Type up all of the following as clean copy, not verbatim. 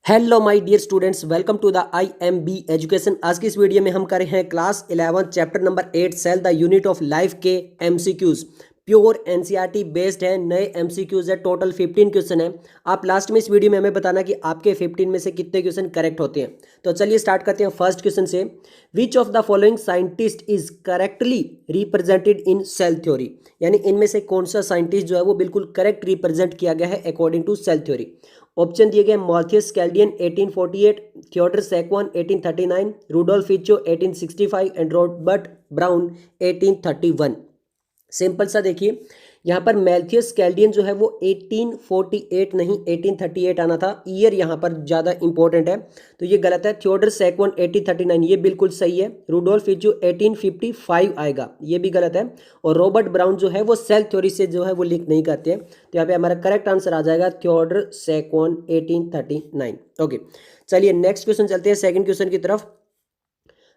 Hello my dear students, welcome to the IMB education. आज की इस वीडियो में हम कर रहे हैं class 11 chapter number 8 cell the unit of life के MCQs। प्योर NCERT बेस्ड है, नए MCQs है, टोटल 15 क्वेश्चन है। आप लास्ट में इस वीडियो में हमें बताना कि आपके 15 में से कितने क्वेश्चन करेक्ट होते हैं। तो चलिए स्टार्ट करते हैं फर्स्ट क्वेश्चन से। Which of the following scientist is correctly represented in cell theory, यानी इनमें से कौन सा साइंटिस्ट जो है वो बिल्कुल करेक्ट रिप्रेजेंट किया गया है according to cell theory. Option दिए गए Matthias Schleiden 1848, Theodor Schwann 1839, Rudolf Virchow 1865 and Robert Brown 1831। Simple सा देखिए, यहाँ पर मैल्थियस कैल्डियन जो है वो 1848 नहीं 1838 आना था। ईयर यहाँ पर ज़्यादा इंपॉर्टेंट है, तो ये गलत है। थियोडर सैकवन 1839 ये बिल्कुल सही है। रूडोल्फ फिचो 1855 आएगा, ये भी गलत है। और रॉबर्ट ब्राउन जो है वो सेल थ्योरी से जो है वो लिंक नहीं करते हैं, तो यहाँ पे हमारा करेक्ट आंसर आ जाएगा थियोडर सैकवन 1839। ओके, चलिए नेक्स्ट क्वेश्चन चलते हैं, सेकंड क्वेश्चन की तरफ।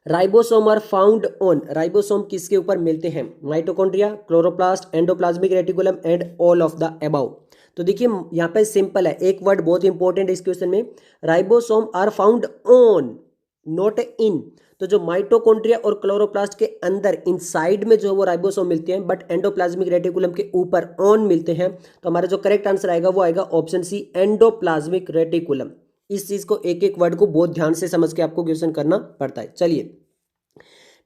Ribosome are found on, ribosome किसके ऊपर मिलते हैं? Mitochondria, chloroplast, endoplasmic reticulum and all of the above. तो देखिए यहाँ पे सिंपल है, एक वर्ड बहुत इंपॉर्टेंट है इस क्वेश्चन में। Ribosome are found on, not in. तो जो माइटोकॉन्ड्रिया और क्लोरोप्लास्ट के अंदर इनसाइड में जो है वो राइबोसोम मिलते हैं, बट एंडोप्लाज्मिक रेटिकुलम के ऊपर ऑन मिलते हैं। तो हमारा जो करेक्ट आंसर आएगा वो आएगा ऑप्शन सी, एंडोप्लाज्मिक रेटिकुलम। इस चीज को एक एक वर्ड को बहुत ध्यान से समझ के आपको क्वेश्चन करना पड़ता है। चलिए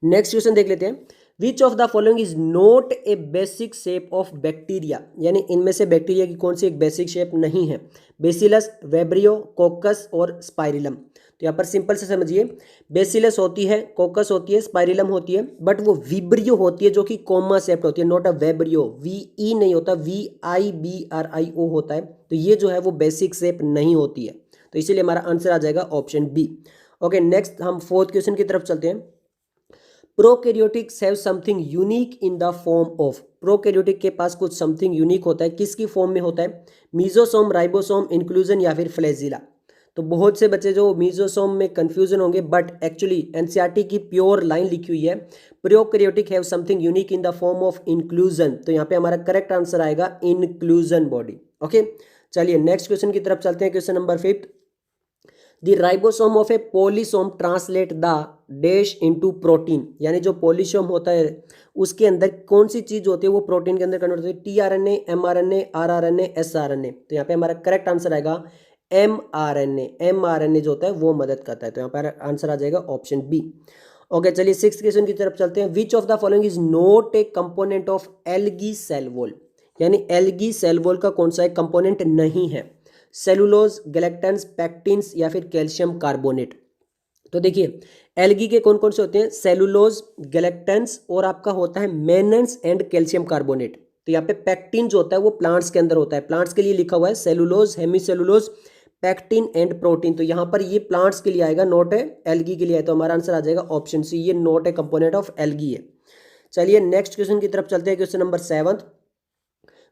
नेक्स्ट क्वेश्चन देख लेते हैं। Which of the following is not A basic shape of bacteria, यानी इनमें से बैक्टीरिया की कौन सी एक बेसिक शेप नहीं है? बेसिलस, वेब्रियो, कोकस और स्पाइरिलम। तो यहाँ पर सिंपल से समझिए, बेसिलस होती है, कोकस होती है, स्पाइरिलम होती है, बट वो विब्रियो होती है जो कि कोमा शेप्ड होती है, नॉट अ वेब्रियो। VE नहीं होता, VIBRIO होता है। तो ये जो है वो बेसिक शेप नहीं होती है, तो इसीलिए हमारा आंसर आ जाएगा ऑप्शन बी। ओके, नेक्स्ट हम फोर्थ क्वेश्चन की तरफ चलते हैं। Prokaryotics have something unique in the form of, prokaryotic के पास कुछ समथिंग यूनिक होता है, किसकी फॉर्म में होता है? मीजोसोम, राइबोसोम, इंक्लूजन या फिर फ्लैजिला। तो बहुत से बच्चे जो मीजोसोम में कंफ्यूजन होंगे, बट एक्चुअली एनसीईआरटी की प्योर लाइन लिखी हुई है, prokaryotic have something unique in the form of inclusion. तो यहाँ पे हमारा करेक्ट आंसर आएगा इंक्लूजन बॉडी। ओके, चलिए नेक्स्ट क्वेश्चन की तरफ चलते हैं, question number 5। The ribosome of A polysome translate the dash into protein, यानी जो पॉलीसोम होता है उसके अंदर कौन सी चीज होती है वो प्रोटीन के अंदर कन्वर्ट होती है? tRNA, mRNA, rRNA, sRNA। तो यहाँ पे हमारा करेक्ट आंसर आएगा mRNA। mRNA जो होता है वो मदद करता है, तो यहाँ पर आंसर आ जाएगा ऑप्शन बी। ओके, चलिए सिक्स क्वेश्चन की तरफ चलते हैं। Which of the following is not a component of algae cell wall, यानी एल्गी सेल वॉल का कौन सा एक कंपोनेंट नहीं है? सेलुलोज, गैलेक्टन्स, पैक्टिन्स या फिर कैल्शियम कार्बोनेट। तो देखिए एल्गी के कौन कौन से होते हैं? सेलुलोज, गैलेक्टन्स और आपका होता है मेनन्स एंड कैल्शियम कार्बोनेट। तो यहाँ पे पैक्टिन जो होता है वो प्लांट्स के अंदर होता है, प्लांट्स के लिए लिखा हुआ है cellulose, hemicellulose, pectin and protein. तो यहाँ पर ये प्लांट्स के लिए आएगा, नॉट है एल्गी के लिए है, तो हमारा आंसर आ जाएगा ऑप्शन सी, ये not a component of algae है। चलिए नेक्स्ट क्वेश्चन की तरफ चलते हैं, question number 7।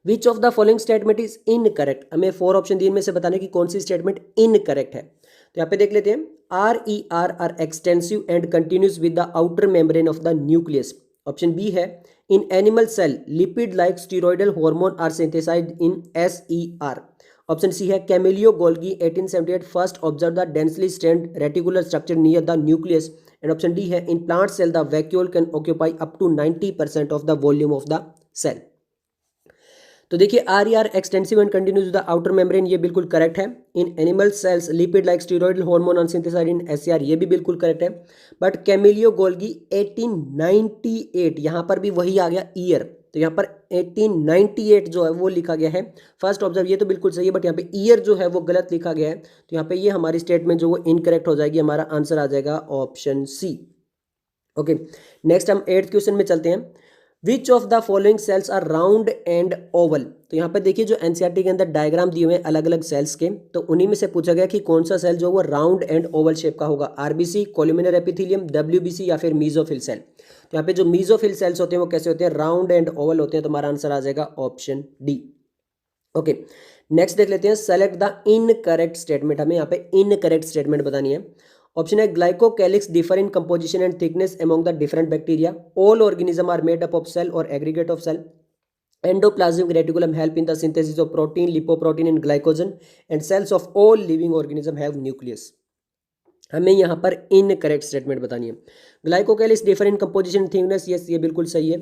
Which of the following statement is incorrect, हमें 4 ऑप्शन दिए, में से बताने की कौन सी स्टेटमेंट इनकरेक्ट है। तो यहाँ पे देख लेते हैं। RER are extensive and continuous with the outer membrane of the nucleus. Option B है in animal cell lipid like steroidal hormone are synthesized in SER। Option C है Camillo Golgi 1878 first observe the densely stained reticular structure near the nucleus. And option D है in plant cell the vacuole can occupy up to 90% of the volume of the cell. तो देखिए RER extensive and continuous the outer membrane, ये बिल्कुल correct है। In animal cells lipid like steroidal hormone are synthesized in SER, ये भी बिल्कुल correct है। But Camillo Golgi 1898, यहाँ पर भी वही आ गया ईयर, तो यहाँ पर 1898 जो है वो लिखा गया है। फर्स्ट ऑब्जर्व ये तो बिल्कुल सही है, बट यहाँ पे ईयर जो है वो गलत लिखा गया है, तो यहाँ पे ये हमारी स्टेटमेंट जो वो इनकरेक्ट हो जाएगी, हमारा आंसर आ जाएगा ऑप्शन सी। ओके, नेक्स्ट हम 8th क्वेश्चन में चलते हैं। Which of the following cells are round and oval. तो यहाँ पे देखिए जो एनसीईआरटी के अंदर डायग्राम दिए हुए हैं अलग अलग सेल्स के, तो उन्हीं में से पूछा गया कि कौन सा सेल जो वो राउंड एंड ओवल शेप का होगा? RBC, कोल्यूमिनर एपिथेलियम, WBC या फिर मीजोफिल सेल। तो यहाँ पे जो मीजोफिल सेल्स होते हैं वो कैसे होते हैं? राउंड एंड ओवल होते हैं, तो हमारा आंसर आ जाएगा ऑप्शन डी। ओके, नेक्स्ट देख लेते हैं। सेलेक्ट द इनकरेक्ट स्टेटमेंट, हमें यहाँ पे इनकरेक्ट स्टेटमेंट बतानी है। ऑप्शन है glycocalyx differ in composition and thickness among the different bacteria, all organism are made up of cell और aggregate of cell. Endoplasmic reticulum help in the synthesis of protein, lipoprotein and glycogen, and cells of all living organism have nucleus. हमें यहाँ पर incorrect statement बतानी है। Glycocalyx differ in composition thickness, yes ये बिल्कुल सही है।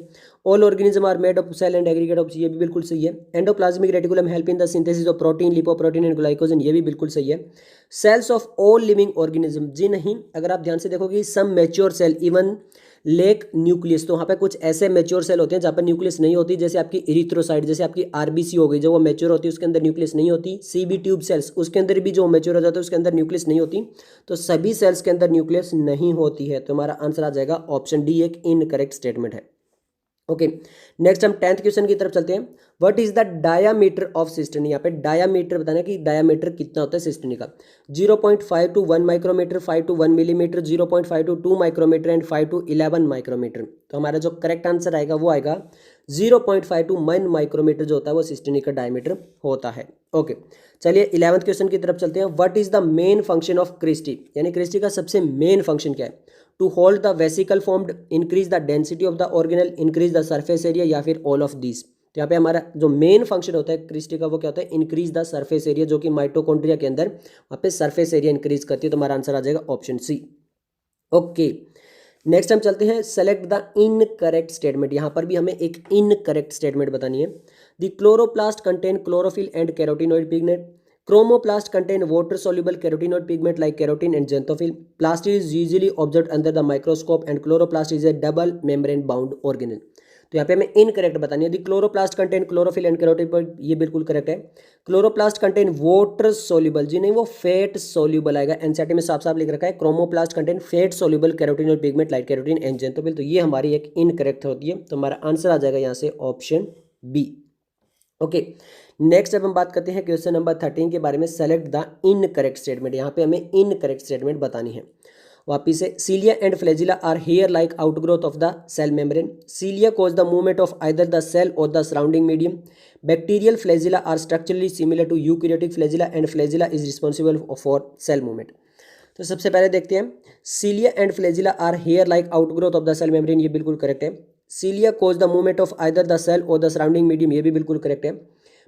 All organism are made of cell and aggregate of, ये भी बिल्कुल सही है। Endoplasmic reticulum help in the synthesis of protein, lipoprotein and glycogen, ये भी बिल्कुल सही है। Cells of all living organism, जी नहीं, अगर आप ध्यान से देखोगे some mature cell even lack nucleus, तो वहाँ पे कुछ ऐसे मैच्योर सेल होते हैं जहाँ पर न्यूक्लियस नहीं होती, जैसे आपकी इरिथ्रोसाइट, जैसे आपकी आरबीसी हो गई, जो वो मैच्योर होती है उसके अंदर न्यूक्लियस नहीं होती। सीबी ट्यूब सेल्स, उसके अंदर भी जो मैच्योर हो जाता है उसके अंदर न्यूक्लियस नहीं होती। तो सभी सेल्स के अंदर न्यूक्लियस नहीं होती है, तो हमारा आंसर आ जाएगा ऑप्शन डी, एक इनकरेक्ट स्टेटमेंट है। ओके, नेक्स्ट हम 10th क्वेश्चन की तरफ चलते हैं। What is the diameter of cistern, यहाँ पे डायामीटर बताना कि डायामीटर कितना होता है सिस्टर्न का। 0.5 to 1 micrometre, 5 to 1 millimetre, 0.5 to 2 micrometre and 5 to 11 micrometre. तो हमारा जो करेक्ट आंसर आएगा वो आएगा 0.5 to 1 माइक्रोमीटर जो होता है वो सिस्टर्न का डायमीटर होता है। ओके, चलिए 11th क्वेश्चन की तरफ चलते हैं। What is the main function of cristae, यानी क्रिस्टी का सबसे मेन फंक्शन क्या है। To hold the vesicle formed, increase the density of the organelle, increase the surface area, या फिर ऑल ऑफ दीज। तो यहाँ पे हमारा जो मेन फंक्शन होता है क्रिस्टी का वो क्या होता है, इंक्रीज द सरफेस एरिया, जो कि माइटोकॉन्ड्रिया के अंदर वहाँ पे सरफेस एरिया इंक्रीज करती है। तो हमारा आंसर आ जाएगा ऑप्शन सी। ओके, नेक्स्ट हम चलते हैं सेलेक्ट द इनकरेक्ट स्टेटमेंट। यहाँ पर भी हमें एक इनकरेक्ट स्टेटमेंट बतानी है। The chloroplast contain chlorophyll and carotenoid pigment, chromoplast contain water soluble carotenoid pigment like keratin and xanthophyll. Plast is usually observed under the microscope and chloroplast is a double membrane bound organelle. तो यहाँ पे हमें incorrect बतानी है। The chloroplast contain chlorophyll and carotenoid, ये बिल्कुल correct है। Chloroplast contain water soluble, जी नहीं, वो फैट सोल्यूबल आएगा, एनसीईआरटी में साफ साफ लिख रखा है। Chromoplast contain fat soluble carotenoid pigment like carotene and xanthophyll, तो ये हमारी एक इनकरेक्ट होती है। तो हमारा आंसर आ जाएगा यहाँ से ऑप्शन बी। ओके, नेक्स्ट अब हम बात करते हैं क्वेश्चन नंबर 13 के बारे में। सेलेक्ट द इनकरेक्ट स्टेटमेंट, यहाँ पे हमें इनकरेक्ट स्टेटमेंट बतानी है। वापिस से, cilia and flagella are hair like outgrowth of the cell membrane. Cilia cause the movement of either the cell और the surrounding medium. Bacterial flagella are structurally similar to eukaryotic flagella and flagella is responsible for cell movement. तो सबसे पहले देखते हैं, cilia and flagella are hair like outgrowth of the cell membrane, ये बिल्कुल correct है। Cilia cause the movement of either the cell और the surrounding medium, ये भी बिल्कुल करेक्ट है।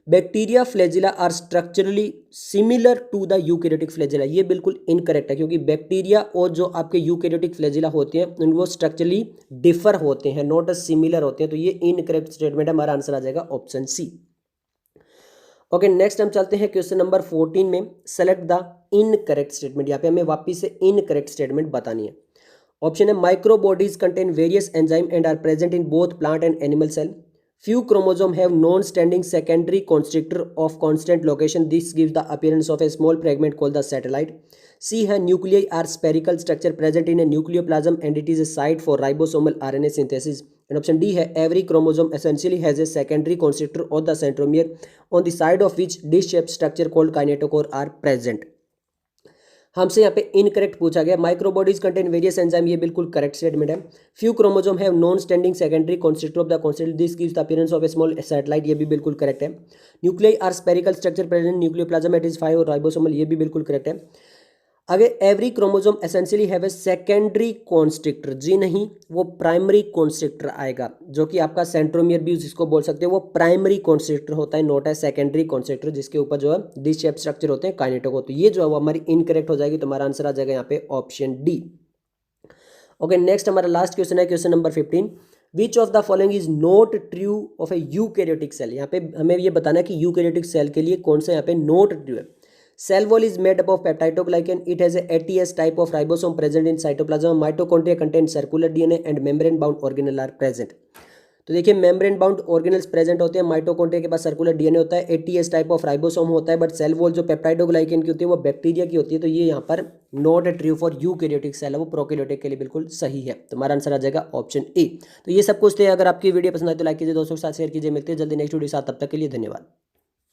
Bacteria flagella are structurally similar to the eukaryotic flagella, ये बिल्कुल इनकरेक्ट है, क्योंकि बैक्टीरिया और जो आपके यूकैरियोटिक फ्लैजिला होते हैं उनको स्ट्रक्चरली डिफर होते हैं, नॉट सिमिलर होते हैं। तो ये इनकरेक्ट स्टेटमेंट है, हमारा आंसर आ जाएगा ऑप्शन सी। ओके, नेक्स्ट हम चलते हैं क्वेश्चन नंबर 14 में। सेलेक्ट द इनकरेक्ट स्टेटमेंट, यहाँ पे हमें वापिस से इनकरेक्ट स्टेटमेंट बतानी है। ऑप्शन है, microbodies contain various enzyme and are present in both plant and animal cell. Few chromosomes have non-standing secondary constrictor of constant location. This gives the appearance of a small fragment called the satellite. C है, nuclei are spherical structure present in a nucleoplasm and it is a site for ribosomal RNA synthesis. And option D है, every chromosome essentially has a secondary constrictor of the centromere on the side of which dish-shaped structure called kinetochore are present. हमसे यहाँ पे incorrect पूछा गया। Microbodies contain various enzyme, ये बिल्कुल correct statement है। Few chromosome have non standing secondary constrictor of the constrictor, this gives the appearance of a small satellite, ये भी बिल्कुल करेक्ट है। Nuclei are spherical structure present nucleoplasm, it is 5 और ribosomal, ये भी बिल्कुल करेक्ट है। अगर every chromosome essentially have a secondary constrictor, जी नहीं, वो प्राइमरी कॉन्स्ट्रिक्टर आएगा, जो कि आपका सेंट्रोमियर भी जिसको बोल सकते हैं, वो प्राइमरी कॉन्स्ट्रिक्टर होता है, नोट है सेकेंडरी कॉन्स्ट्रिक्टर, जिसके ऊपर जो है डिश शेप स्ट्रक्चर होते हैं काइनेटोको। तो ये जो है वो हमारी इनकरेक्ट हो जाएगी, तो हमारा आंसर आ जाएगा यहाँ पे ऑप्शन डी। ओके, नेक्स्ट हमारा लास्ट क्वेश्चन है, question number 15। Which of the following is not true of a eukaryotic cell. यहाँ पे हमें ये बताना है कि यूकैरियोटिक सेल के लिए कौन सा यहाँ पे नॉट ट्रू है। Cell wall is made up of peptidoglycan. It has a ATS type of ribosome present in cytoplasm. Mitochondria contain circular DNA and membrane bound organelle are present. तो देखिए, membrane bound organelles present होते हैं, mitochondria के पास circular DNA होता है, ATS type of ribosome होता है, but cell wall जो पेप्टाइडोग्लाइकन की होती है वो बैक्टीरिया की होती है। तो ये यहाँ पर not true for eukaryotic cell है, वो प्रोकैरियोटिक के लिए बिल्कुल सही है। तो हमारा आंसर आ जाएगा ऑप्शन ए। तो ये सब कुछ थे। अगर आपकी वीडियो पसंद आए तो लाइक कीजिए, दोस्तों के साथ शेयर कीजिए। मिलते हैं जल्दी नेक्स्ट वीडियो के साथ, तब तक के लिए धन्यवाद।